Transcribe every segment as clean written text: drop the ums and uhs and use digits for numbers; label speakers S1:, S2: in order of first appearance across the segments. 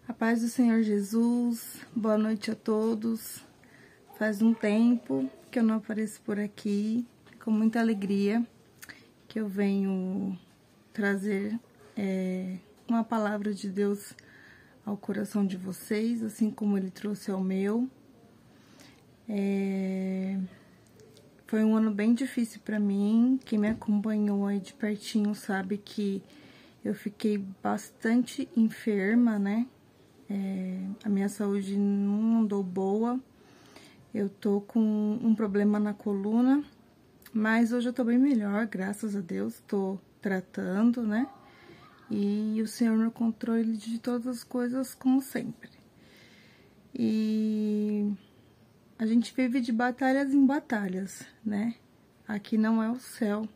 S1: A paz do Senhor Jesus, boa noite a todos. Faz um tempo que eu não apareço por aqui, com muita alegria que eu venho trazer uma palavra de Deus ao coração de vocês, assim como Ele trouxe ao meu. Foi um ano bem difícil para mim. Quem me acompanhou aí de pertinho sabe que eu fiquei bastante enferma, né? A minha saúde não andou boa. Eu tô com um problema na coluna, mas hoje eu tô bem melhor, graças a Deus. Tô tratando, né? E o Senhor no controle de todas as coisas, como sempre. E a gente vive de batalhas em batalhas, né? Aqui não é o céu.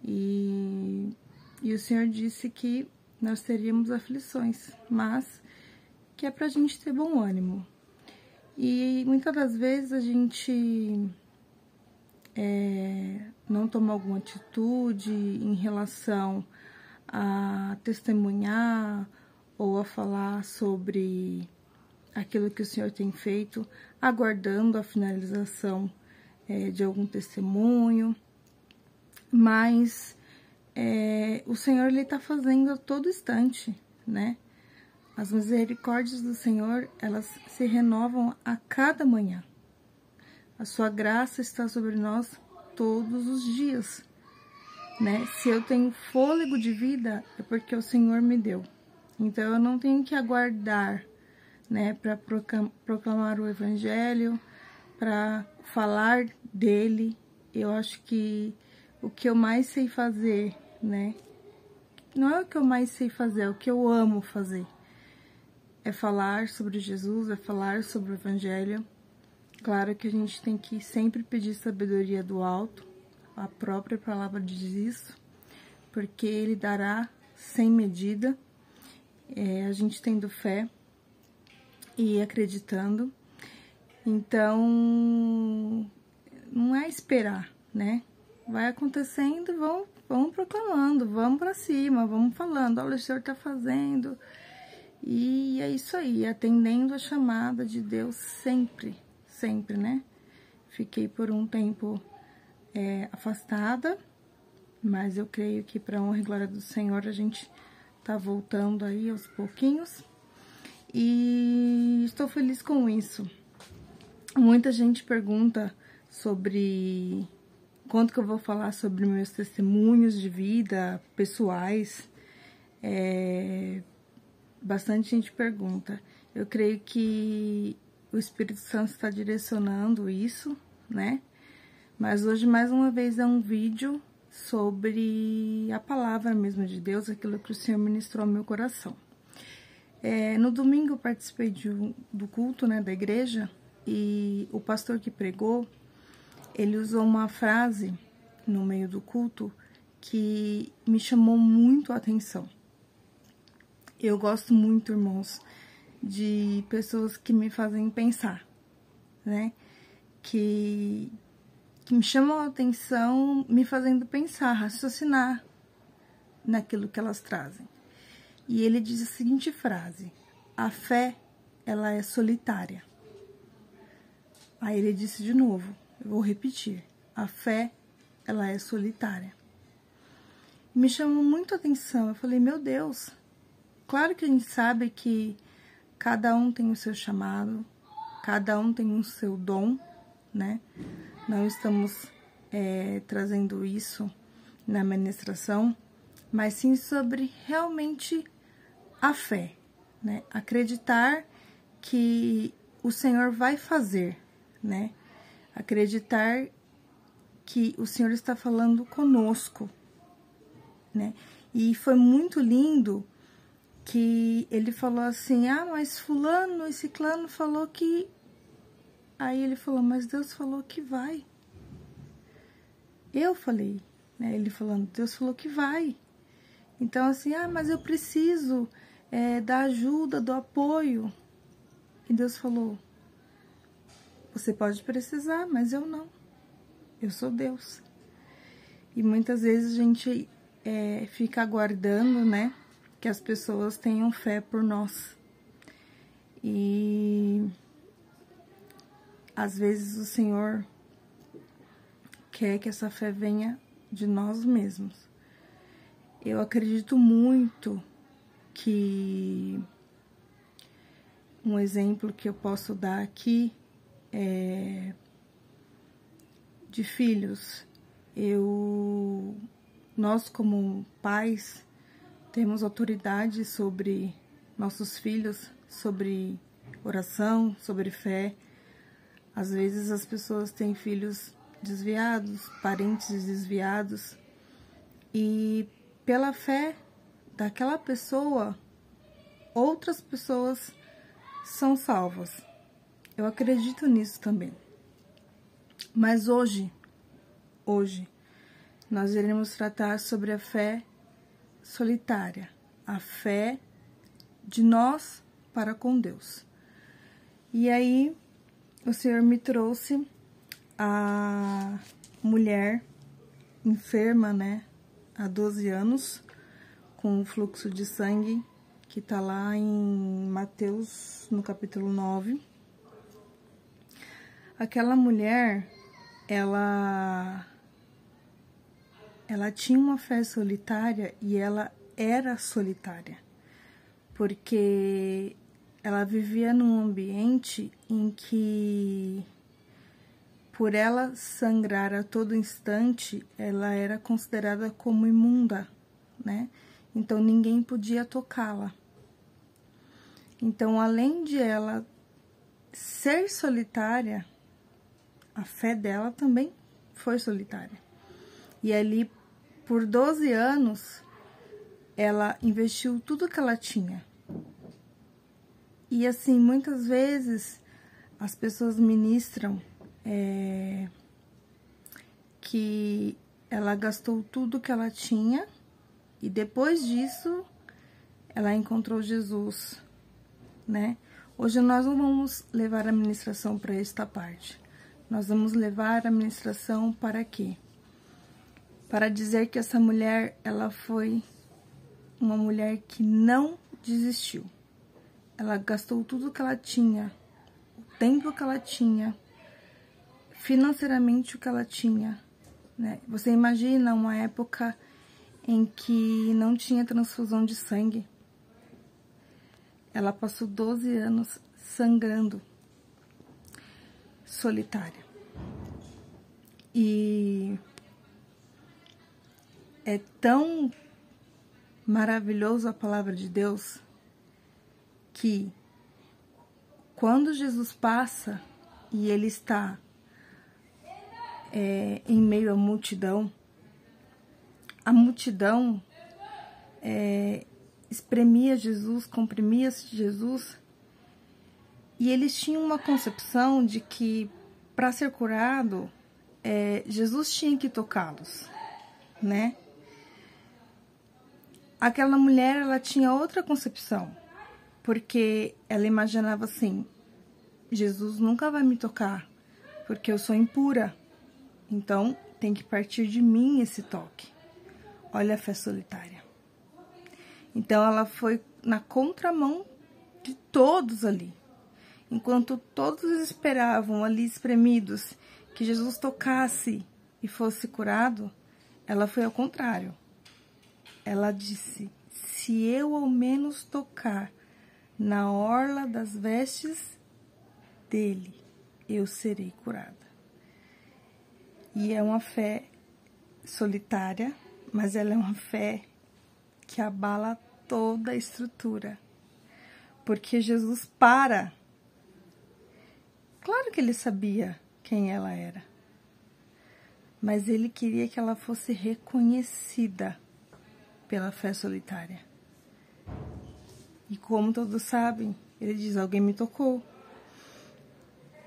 S1: E o Senhor disse que nós teríamos aflições, mas que é pra gente ter bom ânimo. E muitas das vezes a gente não toma alguma atitude em relação a testemunhar ou a falar sobre aquilo que o Senhor tem feito, aguardando a finalização de algum testemunho, mas o Senhor, Ele está fazendo a todo instante, né? As misericórdias do Senhor, elas se renovam a cada manhã. A sua graça está sobre nós todos os dias, né? Se eu tenho fôlego de vida, é porque o Senhor me deu. Então, eu não tenho que aguardar, né, para proclamar o Evangelho, para falar dele. Eu acho que o que eu mais sei fazer, né? Não é o que eu mais sei fazer, é o que eu amo fazer. É falar sobre Jesus, é falar sobre o Evangelho. Claro que a gente tem que sempre pedir sabedoria do alto. A própria palavra diz isso. Porque Ele dará sem medida. A gente tendo fé e acreditando. Então, não é esperar, né? Vai acontecendo, vamos proclamando, vamos para cima, vamos falando. Olha, o Senhor está fazendo. E é isso aí, atendendo a chamada de Deus sempre, sempre, né? Fiquei por um tempo afastada, mas eu creio que para a honra e glória do Senhor a gente tá voltando aí aos pouquinhos. E estou feliz com isso. Muita gente pergunta sobre quanto que eu vou falar sobre meus testemunhos de vida pessoais. Bastante gente pergunta. Eu creio que o Espírito Santo está direcionando isso, né? Mas hoje, mais uma vez, é um vídeo sobre a palavra mesmo de Deus, aquilo que o Senhor ministrou ao meu coração. No domingo eu participei do culto, né, da igreja, e o pastor que pregou, ele usou uma frase no meio do culto que me chamou muito a atenção. Eu gosto muito, irmãos, de pessoas que me fazem pensar, né? Que me chamam a atenção, me fazendo pensar, raciocinar naquilo que elas trazem. E ele diz a seguinte frase: a fé, ela é solitária. Aí ele disse de novo, eu vou repetir: a fé, ela é solitária. E me chamou muito a atenção. Eu falei, meu Deus. Claro que a gente sabe que cada um tem o seu chamado, cada um tem o seu dom, né? Não estamos trazendo isso na ministração, mas sim sobre realmente a fé, né? Acreditar que o Senhor vai fazer, né? Acreditar que o Senhor está falando conosco, né? E foi muito lindo que ele falou assim, mas fulano e ciclano falou que... Aí ele falou, mas Deus falou que vai. Eu falei, né? Ele falando, Deus falou que vai. Então assim, mas eu preciso da ajuda, do apoio. E Deus falou, você pode precisar, mas eu não. Eu sou Deus. E muitas vezes a gente fica aguardando, né? Que as pessoas tenham fé por nós. E às vezes o Senhor quer que essa fé venha de nós mesmos. Eu acredito muito que um exemplo que eu posso dar aqui é de filhos. Nós como pais temos autoridade sobre nossos filhos, sobre oração, sobre fé. Às vezes as pessoas têm filhos desviados, parentes desviados, e pela fé daquela pessoa, outras pessoas são salvas. Eu acredito nisso também. Mas hoje, nós iremos tratar sobre a fé solitária, a fé de nós para com Deus. E aí, o Senhor me trouxe a mulher enferma, né, há 12 anos, com fluxo de sangue, que está lá em Mateus, no capítulo 9. Aquela mulher, ela tinha uma fé solitária e ela era solitária, porque ela vivia num ambiente em que, por ela sangrar a todo instante, ela era considerada como imunda, né? Então ninguém podia tocá-la. Então, além de ela ser solitária, a fé dela também foi solitária. E ali, por 12 anos, ela investiu tudo que ela tinha. E assim, muitas vezes, as pessoas ministram que ela gastou tudo que ela tinha e depois disso, ela encontrou Jesus, né? Hoje nós não vamos levar a ministração para esta parte. Nós vamos levar a ministração para quê? Para dizer que essa mulher, ela foi uma mulher que não desistiu. Ela gastou tudo que ela tinha, o tempo que ela tinha, financeiramente o que ela tinha, né? Você imagina uma época em que não tinha transfusão de sangue. Ela passou 12 anos sangrando, solitária. E é tão maravilhoso a palavra de Deus que quando Jesus passa e ele está em meio à multidão, a multidão espremia Jesus, comprimia Jesus, e eles tinham uma concepção de que para ser curado, Jesus tinha que tocá-los, né? Aquela mulher, ela tinha outra concepção, porque ela imaginava assim: Jesus nunca vai me tocar, porque eu sou impura, então tem que partir de mim esse toque. Olha a fé solitária. Então ela foi na contramão de todos ali. Enquanto todos esperavam ali espremidos que Jesus tocasse e fosse curado, ela foi ao contrário. Ela disse: se eu ao menos tocar na orla das vestes dele, eu serei curada. E é uma fé solitária, mas ela é uma fé que abala toda a estrutura. Porque Jesus para. Claro que ele sabia quem ela era, mas ele queria que ela fosse reconhecida pela fé solitária. E como todos sabem, ele diz: alguém me tocou.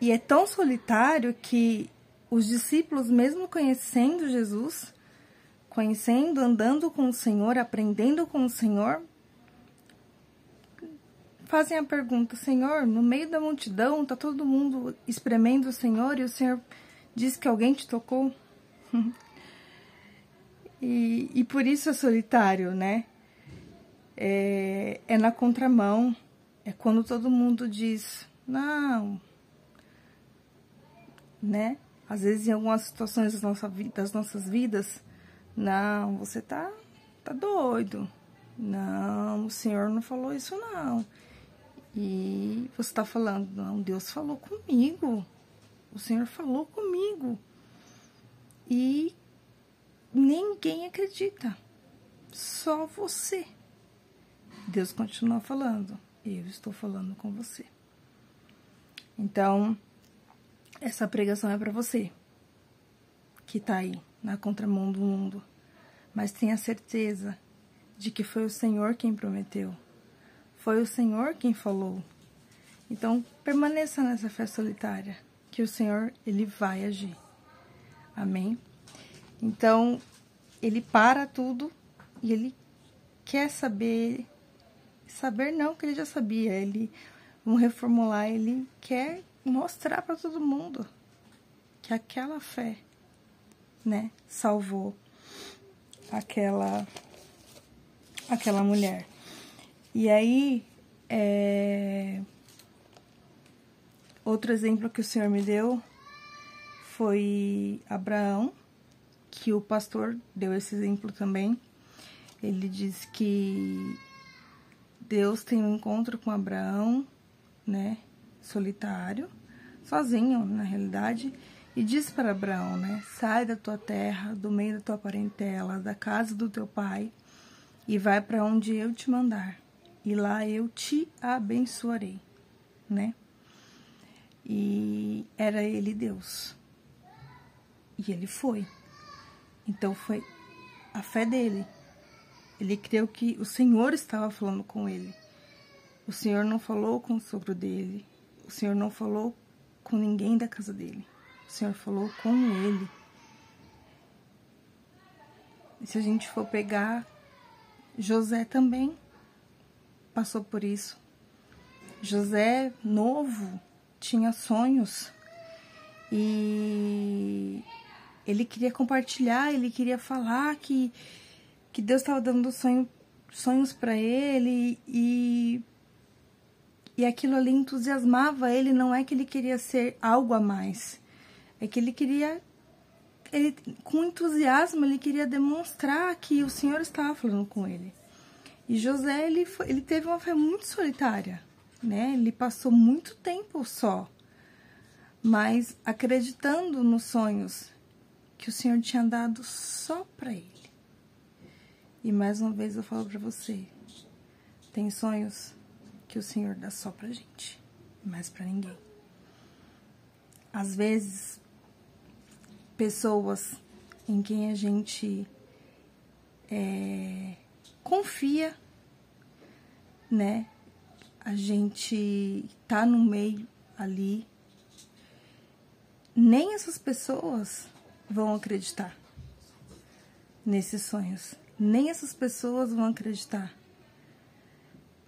S1: E é tão solitário que os discípulos, mesmo conhecendo Jesus, conhecendo, andando com o Senhor, aprendendo com o Senhor, fazem a pergunta: Senhor, no meio da multidão, está todo mundo espremendo o Senhor e o Senhor diz que alguém te tocou? E por isso é solitário, né? É na contramão, É quando todo mundo diz, não, né? Às vezes em algumas situações das nossas vidas, não, você tá doido. Não, o Senhor não falou isso não. E você tá falando, não, Deus falou comigo. O Senhor falou comigo. E ninguém acredita. Só você. Deus continua falando. Eu estou falando com você. Então, essa pregação é para você que tá aí na contramão do mundo. Mas tenha certeza de que foi o Senhor quem prometeu. Foi o Senhor quem falou. Então, permaneça nessa fé solitária, que o Senhor, Ele vai agir. Amém? Então, Ele para tudo e Ele quer saber não, que Ele já sabia. Vamos reformular, Ele quer mostrar para todo mundo que aquela fé, né, salvou aquela mulher. E aí, outro exemplo que o Senhor me deu foi Abraão, que o pastor deu esse exemplo também. Ele diz que Deus tem um encontro com Abraão, né, solitário, sozinho, na realidade, e diz para Abraão, né, sai da tua terra, do meio da tua parentela, da casa do teu pai, e vai para onde eu te mandar, e lá eu te abençoarei, né? E era ele Deus. E ele foi. Então foi a fé dele. Ele creu que o Senhor estava falando com ele. O Senhor não falou com o sogro dele. O Senhor não falou com ninguém da casa dele. O Senhor falou com ele. E se a gente for pegar, José também passou por isso. José, novo, tinha sonhos. E ele queria compartilhar, ele queria falar que Deus estava dando sonhos para ele e aquilo ali entusiasmava ele. Não é que ele queria ser algo a mais, é que ele queria, com entusiasmo, ele queria demonstrar que o Senhor estava falando com ele. E José, ele teve uma fé muito solitária, né? Ele passou muito tempo só, mas acreditando nos sonhos que o Senhor tinha dado só para ele. E mais uma vez eu falo para você, tem sonhos que o Senhor dá só pra gente, mais pra ninguém. Às vezes, pessoas em quem a gente confia, né? A gente tá no meio ali, nem essas pessoas vão acreditar nesses sonhos. Nem essas pessoas vão acreditar.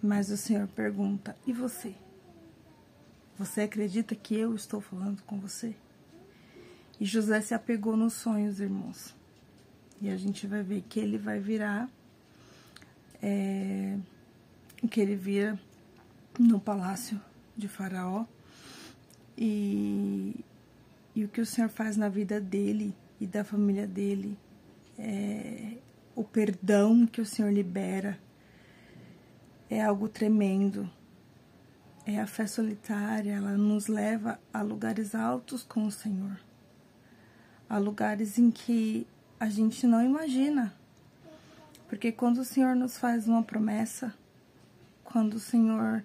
S1: Mas o Senhor pergunta, e você? Você acredita que eu estou falando com você? E José se apegou nos sonhos, irmãos. E a gente vai ver que ele vai virar, que ele vira no palácio de Faraó. E o que o Senhor faz na vida dele e da família dele, o perdão que o Senhor libera, é algo tremendo. É a fé solitária, ela nos leva a lugares altos com o Senhor. A lugares em que a gente não imagina. Porque quando o Senhor nos faz uma promessa, quando o Senhor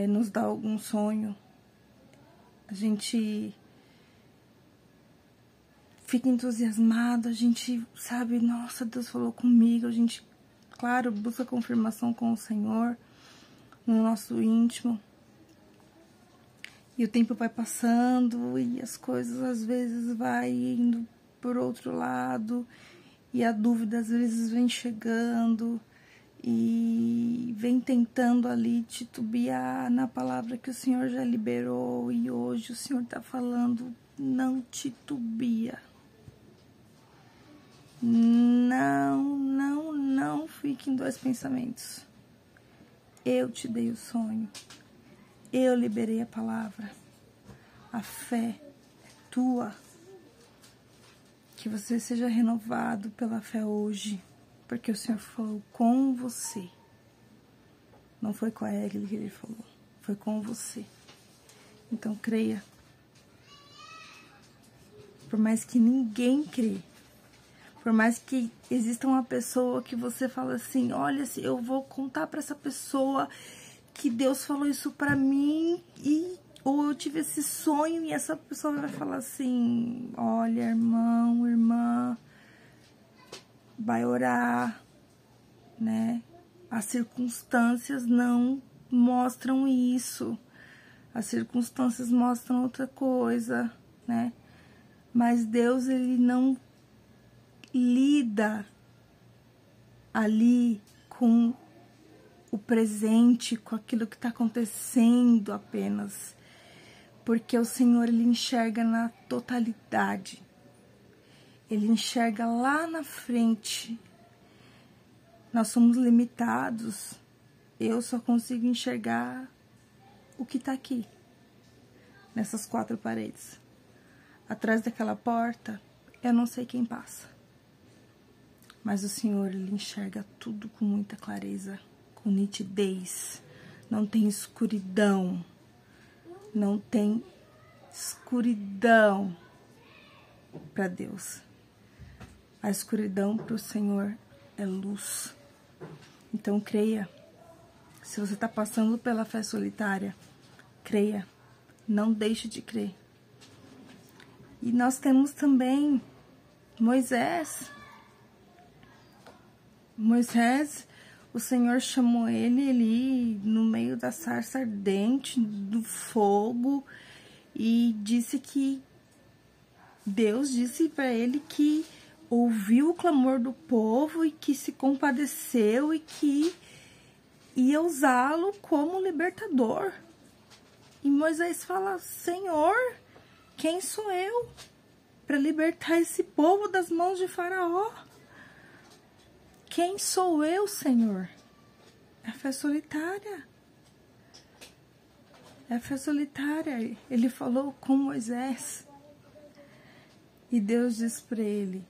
S1: nos dá algum sonho, a gente fica entusiasmado, a gente sabe, nossa, Deus falou comigo, a gente, claro, busca confirmação com o Senhor no nosso íntimo. E o tempo vai passando e as coisas às vezes vai indo por outro lado e a dúvida às vezes vem chegando e vem tentando ali titubear na palavra que o Senhor já liberou, e hoje o Senhor está falando, não titubia. Não fique em dois pensamentos. Eu te dei o sonho. Eu liberei a palavra. A fé é tua. Que você seja renovado pela fé hoje. Porque o Senhor falou com você. Não foi com a Egli que Ele falou. Foi com você. Então creia. Por mais que ninguém crê. Por mais que exista uma pessoa que você fala assim, olha, eu vou contar para essa pessoa que Deus falou isso para mim ou eu tive esse sonho e essa pessoa vai falar assim, olha, irmão, irmã, vai orar, né? As circunstâncias não mostram isso. As circunstâncias mostram outra coisa, né? Mas Deus, Ele não lida ali com o presente, com aquilo que está acontecendo apenas. Porque o Senhor, Ele enxerga na totalidade. Ele enxerga lá na frente. Nós somos limitados. Eu só consigo enxergar o que está aqui, nessas 4 paredes. Atrás daquela porta, eu não sei quem passa. Mas o Senhor, Ele enxerga tudo com muita clareza, com nitidez. Não tem escuridão. Não tem escuridão para Deus. A escuridão para o Senhor é luz. Então creia. Se você está passando pela fé solitária, creia. Não deixe de crer. E nós temos também Moisés. Moisés, o Senhor chamou ele ali no meio da sarça ardente, do fogo, e disse que Deus disse para ele que ouviu o clamor do povo e que se compadeceu e que ia usá-lo como libertador. E Moisés fala, Senhor, quem sou eu para libertar esse povo das mãos de Faraó? Quem sou eu, Senhor? É a fé solitária. É a fé solitária. Ele falou com Moisés. E Deus disse para ele,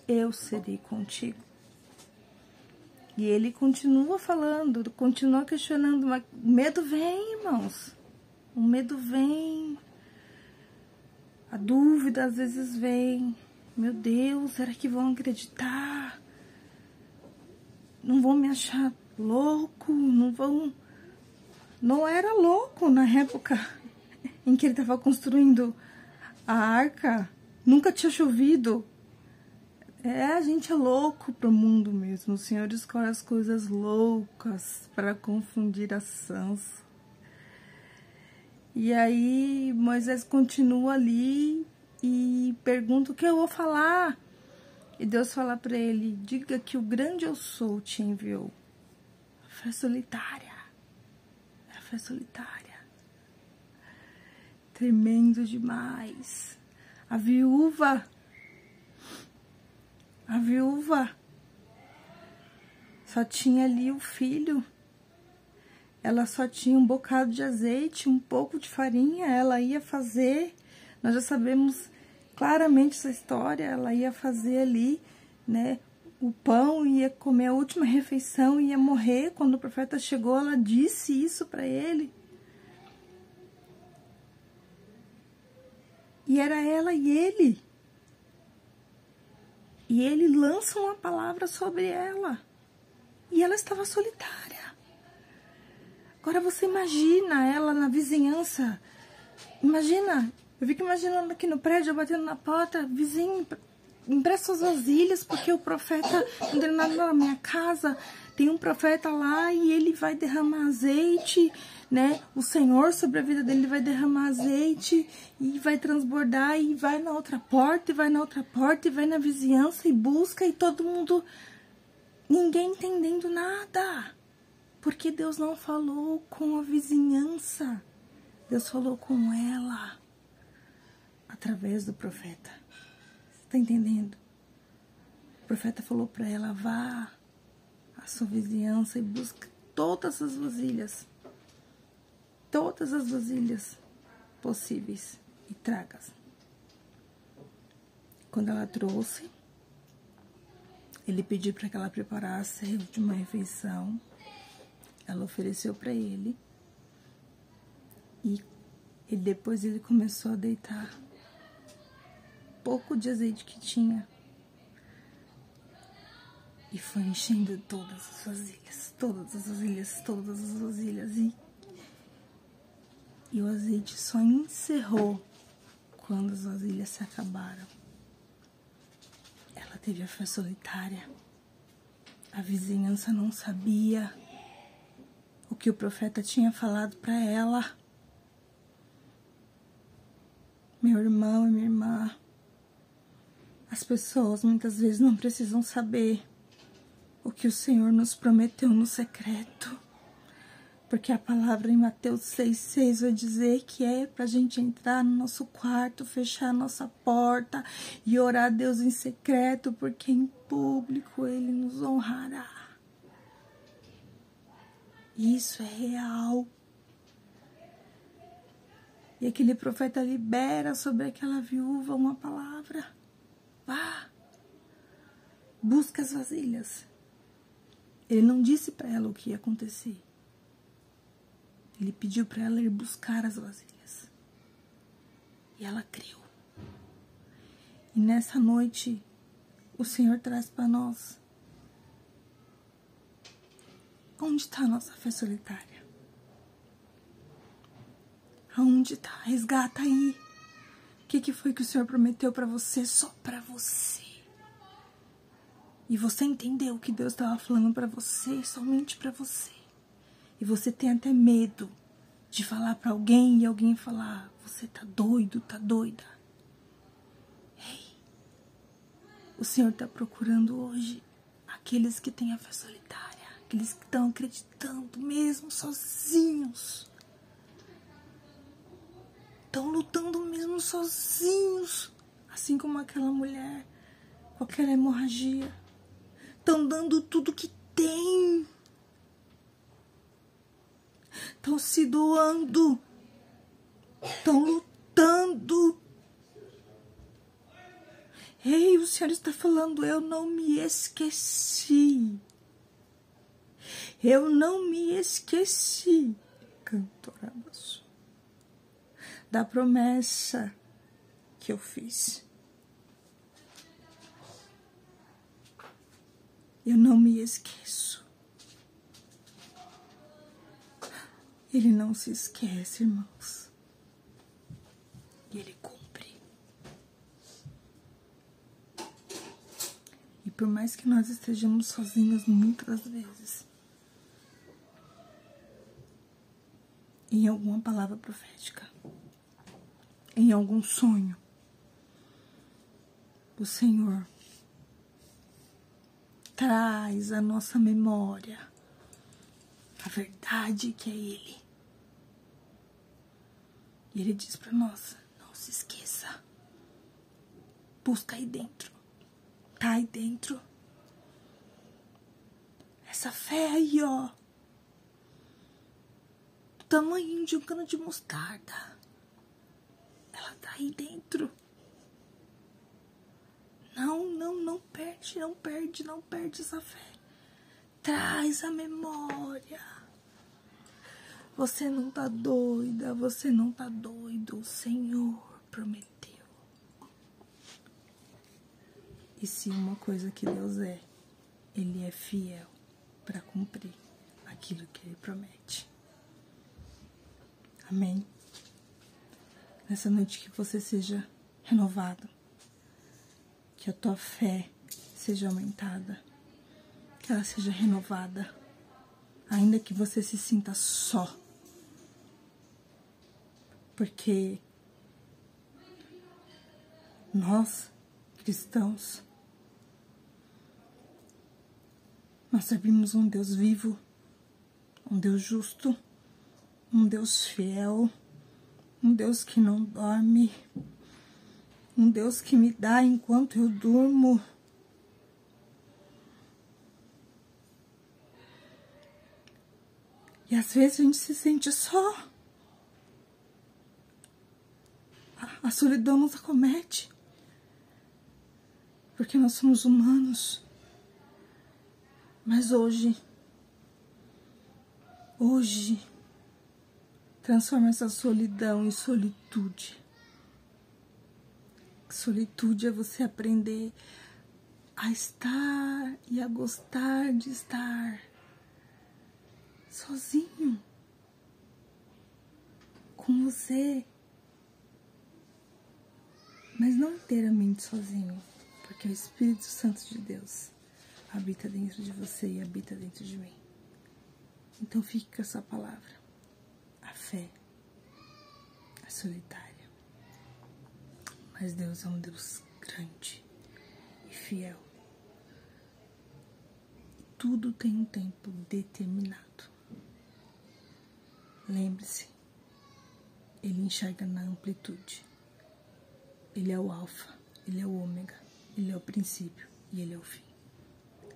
S1: eu serei contigo. E ele continua falando, continua questionando, mas o medo vem, irmãos. O medo vem. A dúvida às vezes vem. Meu Deus, será que vão acreditar? Não vão me achar louco? Não era louco na época em que ele estava construindo a arca. Nunca tinha chovido. A gente é louco pro mundo mesmo. O Senhor escolhe as coisas loucas para confundir as sãs. E aí Moisés continua ali e pergunta o que eu vou falar. E Deus fala para ele, diga que o grande eu sou te enviou. A fé solitária. A fé solitária. Tremendo demais. A viúva só tinha ali o filho. Ela só tinha um bocado de azeite, um pouco de farinha. Ela ia fazer, nós já sabemos claramente essa história, ela ia fazer ali, né, o pão, ia comer a última refeição, ia morrer. Quando o profeta chegou, ela disse isso para ele. E era ela e ele. E ele lança uma palavra sobre ela. E ela estava solitária. Agora você imagina ela na vizinhança. Imagina, eu fico imaginando aqui no prédio, batendo na porta, vizinho, empresta suas vasilhas, porque o profeta, não tem nada na minha casa, tem um profeta lá e ele vai derramar azeite, né? O Senhor sobre a vida dele vai derramar azeite e vai transbordar e vai na outra porta, e vai na outra porta, e vai na vizinhança e busca, e todo mundo, ninguém entendendo nada. Porque Deus não falou com a vizinhança, Deus falou com ela, através do profeta. Você está entendendo? O profeta falou para ela, vá à sua vizinhança e busca todas as vasilhas possíveis e tragas. Quando ela trouxe, ele pediu para que ela preparasse a última refeição. Ela ofereceu para ele. E depois ele começou a deitar pouco de azeite que tinha. E foi enchendo todas as vasilhas. E o azeite só encerrou quando as vasilhas se acabaram. Ela teve a fé solitária. A vizinhança não sabia o que o profeta tinha falado para ela. Meu irmão e minha irmã, as pessoas muitas vezes não precisam saber o que o Senhor nos prometeu no secreto. Porque a palavra em Mateus 6,6 vai dizer que é pra gente entrar no nosso quarto, fechar a nossa porta e orar a Deus em secreto, porque em público Ele nos honrará. Isso é real. E aquele profeta libera sobre aquela viúva uma palavra. Vá, busca as vasilhas. Ele não disse para ela o que ia acontecer. Ele pediu para ela ir buscar as vasilhas. E ela creu. E nessa noite, o Senhor traz para nós. Onde está a nossa fé solitária? Aonde está? Resgata aí. O que foi que o Senhor prometeu para você, só para você? E você entendeu o que Deus estava falando para você, somente para você. E você tem até medo de falar para alguém e alguém falar: você tá doido, tá doida. Ei, o Senhor está procurando hoje aqueles que têm a fé solitária, aqueles que estão acreditando mesmo sozinhos. Estão lutando mesmo sozinhos, assim como aquela mulher com aquela hemorragia. Estão dando tudo que tem. Estão se doando. Estão lutando. Ei, o Senhor está falando: eu não me esqueci. Eu não me esqueci. Cantorabaço. Da promessa que eu fiz. Eu não me esqueço. Ele não se esquece, irmãos. E Ele cumpre. E por mais que nós estejamos sozinhos muitas vezes, em alguma palavra profética, em algum sonho, o Senhor traz à nossa memória a verdade que é Ele. E Ele diz para nós: não se esqueça. Busca aí dentro. Tá aí dentro. Essa fé aí, ó. Do tamanho de um cano de mostarda. Ela tá aí dentro. Não perde essa fé. Traz a memória. Você não tá doida, você não tá doido. O Senhor prometeu. E se uma coisa que Deus é, Ele é fiel para cumprir aquilo que Ele promete. Amém? Nessa noite que você seja renovado. Que a tua fé seja aumentada. Que ela seja renovada. Ainda que você se sinta só. Porque nós, cristãos, nós servimos um Deus vivo, um Deus justo, um Deus fiel, um Deus que não dorme, um Deus que me dá enquanto eu durmo. E às vezes a gente se sente só. A solidão nos acomete. Porque nós somos humanos. Mas hoje, transforma essa solidão em solitude. Solitude é você aprender a estar e a gostar de estar sozinho, com você, mas não inteiramente sozinho, porque o Espírito Santo de Deus habita dentro de você e habita dentro de mim. Então fique com essa palavra. A fé é solitária, mas Deus é um Deus grande e fiel. Tudo tem um tempo determinado. Lembre-se, Ele enxerga na amplitude. Ele é o alfa, Ele é o ômega, Ele é o princípio e Ele é o fim.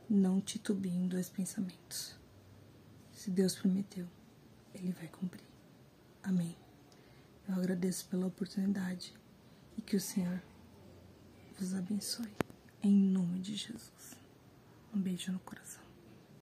S1: Não titubie em dois pensamentos. Se Deus prometeu, Ele vai cumprir. Amém. Eu agradeço pela oportunidade e que o Senhor vos abençoe. Em nome de Jesus. Um beijo no coração.